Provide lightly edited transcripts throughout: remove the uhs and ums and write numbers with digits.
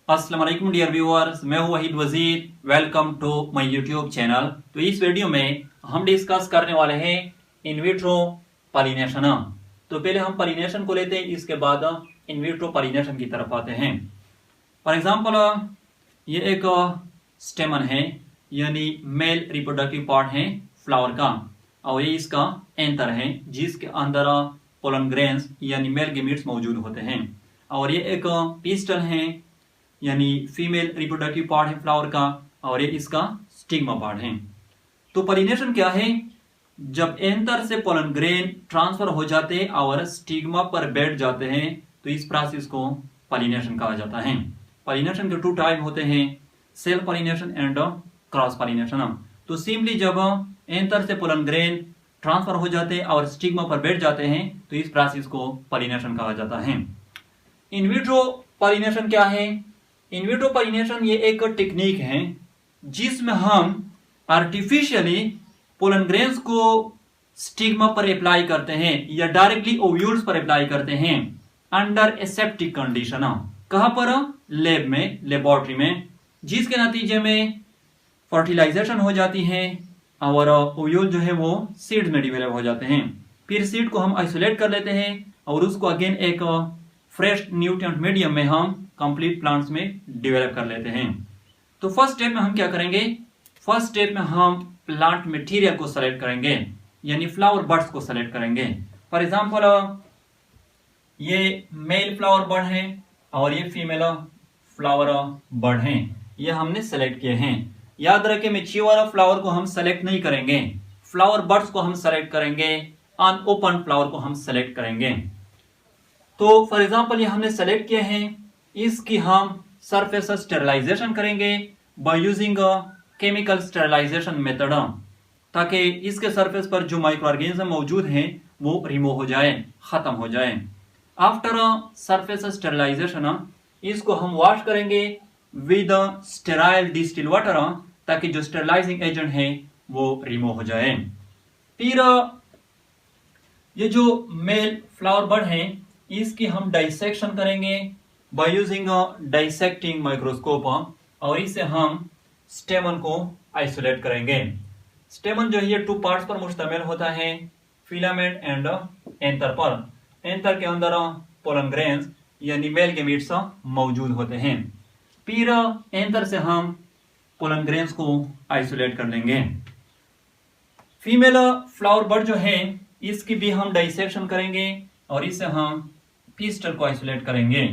अस्सलाम वालेकुम dear viewers, मैं हूं Waheed Wazir. Welcome to my YouTube channel. तो इस वीडियो में हम डिस्कस करने वाले हैं इन विट्रो पॉलिनेशन। तो पहले हम पॉलिनेशन को लेते हैं, इसके बाद इन विट्रो पॉलिनेशन की तरफ आते हैं। फॉर एग्जांपल ये एक स्टेमन है, यानी मेल रिप्रोडक्टिव पार्ट है फ्लावर का, और ये इसका एंथर है जिसके अंदर पोलन ग्रेन्स यानी मेल गैमीट्स मौजूद होते हैं। और ये एक पिस्टल है, यानी फीमेल रिप्रोडक्टिव पार्ट है फ्लावर का, और ये इसका स्टिग्मा पार्ट है। तो पॉलिनेशन क्या है? जब एंथर से पोलन ग्रेन ट्रांसफर हो जाते हैं और स्टिग्मा पर बैठ जाते हैं, तो इस प्रोसेस को पॉलिनेशन कहा जाता है। पॉलिनेशन के 2 टाइप होते हैं, self pollination and cross pollination. तो सिंपली जब एंथर से पोलन ग्रेन ट्रांसफर हो जाते हैं और स्टिग्मा पर बैठ जाते हैं, तो इस प्रोसेस को पॉलिनेशन कहा जाता है। इन विट्रो पॉलिनेशन क्या है? इन विट्रो पॉलिनेशन ये एक टेक्निक है जिसमें हम आर्टिफिशियली पोलन ग्रेन्स को स्टिग्मा पर अप्लाई करते हैं या डायरेक्टली ओव्यूल्स पर अप्लाई करते हैं अंडर एसेप्टिक कंडीशन। कहां पर? लैब में, लेबोरेटरी में, जिसके नतीजे में फर्टिलाइजेशन हो जाती है और ओव्यूल जो है वो सीड्स में डिवेलप हो जाते हैं। फिर सीड को हम आइसोलेट कर लेते हैं और उसको अगेन एक फ्रेश न्यूट्रिएंट मीडियम में हम कंप्लीट प्लांट्स में डेवलप कर लेते हैं। तो फर्स्ट स्टेप में हम क्या करेंगे? फर्स्ट स्टेप में हम प्लांट मटेरियल को सेलेक्ट करेंगे, यानी फ्लावर बड्स को सेलेक्ट करेंगे। फॉर एग्जांपल ये मेल फ्लावर बड है और ये फीमेल फ्लावर बड है, ये हमने सेलेक्ट किए हैं। याद रखें, मैच्योर फ्लावर को हम सेलेक्ट नहीं करेंगे, फ्लावर बड्स को हम सेलेक्ट करेंगे, अनओपन फ्लावर को हम सेलेक्ट करेंगे। तो फॉर एग्जांपल ये हमने सेलेक्ट किए हैं, इसकी हम सरफेस स्टेरिलाइजेशन करेंगे by using chemical sterilisation method, ताकि इसके सरफेस पर जो माइक्रो ऑर्गेनिज्म मौजूद हैं वो रिमूव हो जाए, खत्म हो जाए। आफ्टर सरफेस स्टेरिलाइजेशन इसको हम वॉश करेंगे विद स्टेराइल डिस्टिल वाटर, ताकि जो स्टेरिलाइजिंग एजेंट है वो रिमूव हो जाए। फिर ये जो मेल फ्लावर बड है इसकी हम डाइसेक्शन करेंगे बाय यूजिंग डाइसेक्टिंग माइक्रोस्कोप, और इससे हम स्टेमन को आइसोलेट करेंगे। स्टेमन जो है ये 2 पार्ट्स पर मुश्तमिल होता है, फिलामेंट एंड एंथर पर। एंथर के अंदर पोलन ग्रेन्स यानी मेल गैमीट्स मौजूद होते हैं। फिर एंथर से हम पोलन ग्रेन्स को आइसोलेट कर लेंगे। फीमेल फ्लावर बड जो है इसकी भी हम डाइसेक्शन करेंगे और इससे हम पिस्टल को आइसोलेट करेंगे।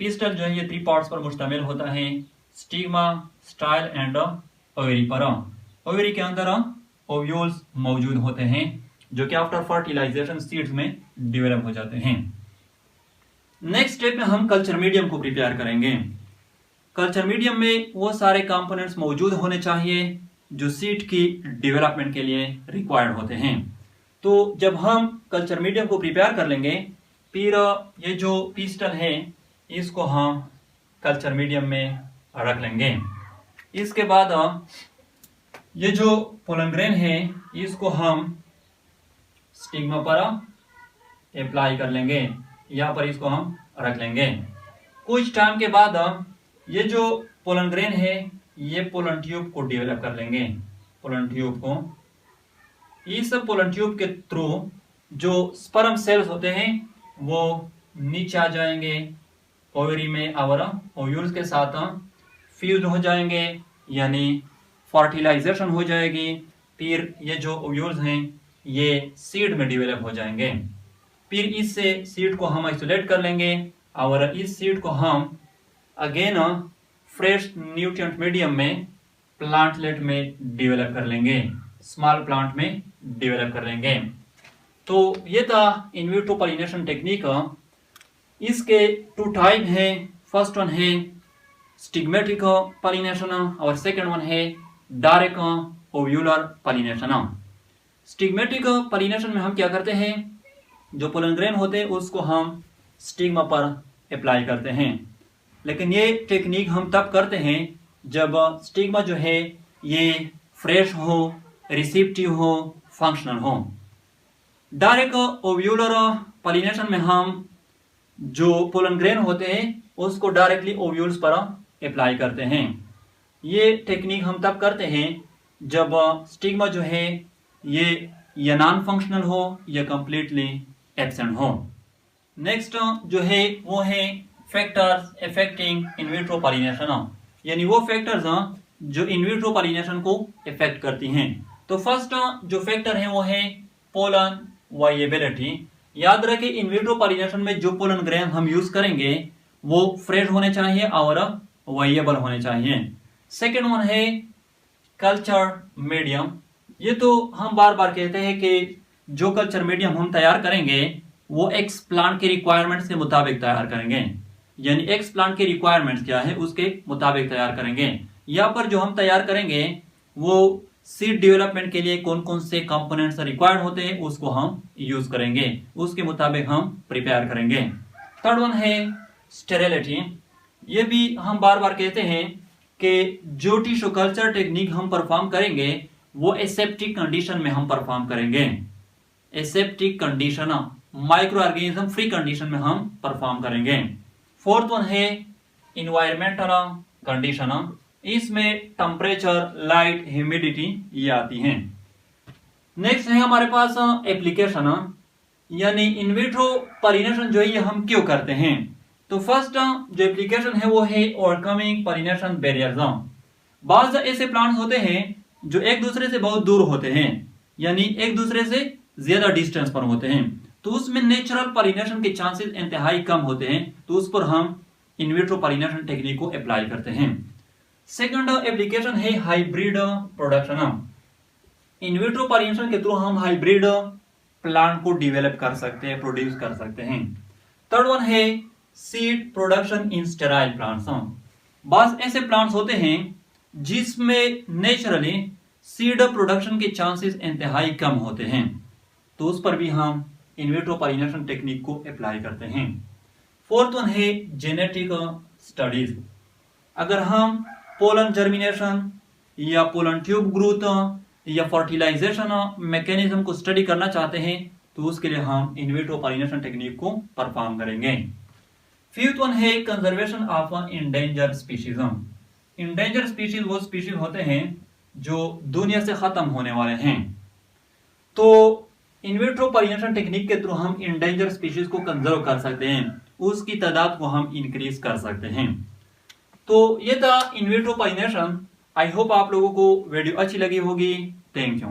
पिस्टल जो है ये 3 पार्ट्स पर मुश्तमिल होता है, स्टिग्मा, स्टाइल एंड ओवेरी पर। ओवेरी के अंदर ओव्यूल्स मौजूद होते हैं जो कि आफ्टर फर्टिलाइजेशन सीड्स में डेवलप हो जाते हैं। नेक्स्ट स्टेप में हम कल्चर मीडियम को प्रिपेयर करेंगे। कल्चर मीडियम में वो सारे कंपोनेंट्स मौजूद होने चाहिए जो सीड की डेवलपमेंट के लिए रिक्वायर्ड होते हैं। तो जब हम कल्चर मीडियम को प्रिपेयर कर लेंगे, फिर ये जो पिस्टल है इसको हम कल्चर मीडियम में रख लेंगे। इसके बाद ये जो पोलन ग्रेन है इसको हम स्टिग्मा पर अप्लाई कर लेंगे, यहाँ पर इसको हम रख लेंगे। कुछ टाइम के बाद ये जो पोलन ग्रेन है ये पोलन ट्यूब को डेवलप कर लेंगे। पोलन ट्यूब को, इस पोलन ट्यूब के थ्रू जो स्पर्म सेल्स होते हैं वो नीचे आ जाएंगे ओवरी में और ओव्यूल्स के साथ फ्यूज हो जाएंगे, यानी फर्टिलाइजेशन हो जाएगी। फिर ये जो ओव्यूल्स हैं ये सीड में डेवलप हो जाएंगे। फिर इससे सीड को हम आइसोलेट कर लेंगे और इस सीड को हम अगेन फ्रेश न्यूट्रिएंट मीडियम में प्लांटलेट में डेवलप कर लेंगे, स्मॉल प्लांट में डेवलप कर लेंगे। तो ये था इन विट्रो पॉलिनेशन टेक्निक। इसके 2 टाइप हैं। फर्स्ट वन है स्टिग्मेटिक पॉलिनेशन और सेकंड वन है direct ovular pollination. Stigmatic pollination में हम क्या करते हैं, जो पोलन ग्रेन होते हैं उसको हम स्टिग्मा पर अप्लाई करते हैं, लेकिन ये टेक्निक हम तब करते हैं जब स्टिग्मा जो है ये फ्रेश हो, रिसेप्टिव हो, फंक्शनल हो। डायरेक्ट ओव्यूलर पॉलिनेशन में हम जो पोलन ग्रेन होते हैं उसको डायरेक्टली ओव्यूल्स पर अप्लाई करते हैं। ये टेक्निक हम तब करते हैं जब स्टिग्मा जो है ये या नॉन फंक्शनल हो या कंप्लीटली एब्सेंट हो। नेक्स्ट जो है वो है फैक्टर्स अफेक्टिंग इन विट्रो पॉलिनेशन, यानी वो फैक्टर्स जो इन विट्रो पॉलिनेशन को इफेक्ट करती हैं। तो फर्स्ट जो फैक्टर है वो है पोलन वाइएबिलिटी। याद रखें इन विट्रो पॉलिनेशन में जो पोलन ग्रेन हम यूज करेंगे वो फ्रेश होने चाहिए और वाइएबल होने चाहिए। सेकेंड वन है कल्चर मीडियम। ये तो हम बार बार कहते हैं कि जो कल्चर मीडियम हम तैयार करेंगे वो एक्स प्लांट के रिक्वायरमेंट्स के मुताबिक तैयार करेंगे, यानी एक्स प्लांट के रिक्वायरमेंट्स क्या है उसके मुताबिक तैयार करेंगे। यहाँ पर जो हम तैयार करेंगे वो सीड डेवलपमेंट के लिए कौन कौन से कंपोनेंट्स रिक्वायर्ड होते हैं उसको हम यूज करेंगे, उसके मुताबिक हम प्रिपेयर करेंगे। थर्ड वन है स्टेरिलिटी। ये भी हम बार बार कहते हैं कि जो टिश्यू कल्चर टेक्निक हम परफॉर्म करेंगे वो एसेप्टिक कंडीशन में हम परफॉर्म करेंगे। Aseptic condition, micro organism free condition में हम परफॉर्म करेंगे। फोर्थ वन है इन्वायरमेंटल कंडीशन। इसमें टेम्परेचर, लाइट, ह्यूमिडिटी ये आती हैं। नेक्स्ट है हमारे पास एप्लीकेशन, यानी इन विट्रो पॉलिनेशन जो है ये हम क्यों करते हैं। तो फर्स्ट जो एप्लीकेशन है वो है ओवरकमिंग पॉलिनेशन बैरियर्स। बाज ऐसे प्लांट्स होते हैं जो एक दूसरे से बहुत दूर होते हैं, यानी एक दूसरे से ज्यादा डिस्टेंस पर होते हैं, तो उसमें नेचुरल पॉलिनेशन के चांसेस इंतहाई कम होते हैं, तो उस पर हम इन विट्रो पॉलिनेशन टेक्निक को अप्लाई करते हैं। सेकंड एप्लीकेशन है हाइब्रिड प्रोडक्शन। इन विट्रो पॉलिनेशन के थ्रू हम हाइब्रिड प्लांट को डेवलप कर सकते हैं, प्रोड्यूस कर सकते हैं। थर्ड वन है seed production in sterile plants. बस ऐसे प्लांट्स होते हैं जिसमें नेचुरली सीड प्रोडक्शन के चांसेस इंतहाई कम होते हैं, तो उस पर भी हम इन विट्रो पॉलिनेशन टेक्निक को अप्लाई करते हैं। फोर्थ वन है जेनेटिक स्टडीज। अगर हम पोलन जर्मिनेशन या पोलन ट्यूब ग्रोथ या फर्टिलाइजेशन मैकेनिज्म को स्टडी करना चाहते हैं तो उसके लिए हम इन विट्रो पॉलिनेशन टेक्निक को परफॉर्म करेंगे। फिफ्थ वन है conservation of endanger species. Endanger species वो स्पीशीज होते हैं जो दुनिया से खत्म होने वाले हैं, तो इन विट्रो पॉलिनेशन टेक्निक के थ्रू हम इंडेंजर स्पीशीज को कंजर्व कर सकते हैं, उसकी तादाद को हम इंक्रीज कर सकते हैं। तो ये था इन विट्रो पॉलिनेशन। आई होप आप लोगों को वीडियो अच्छी लगी होगी। Thank you.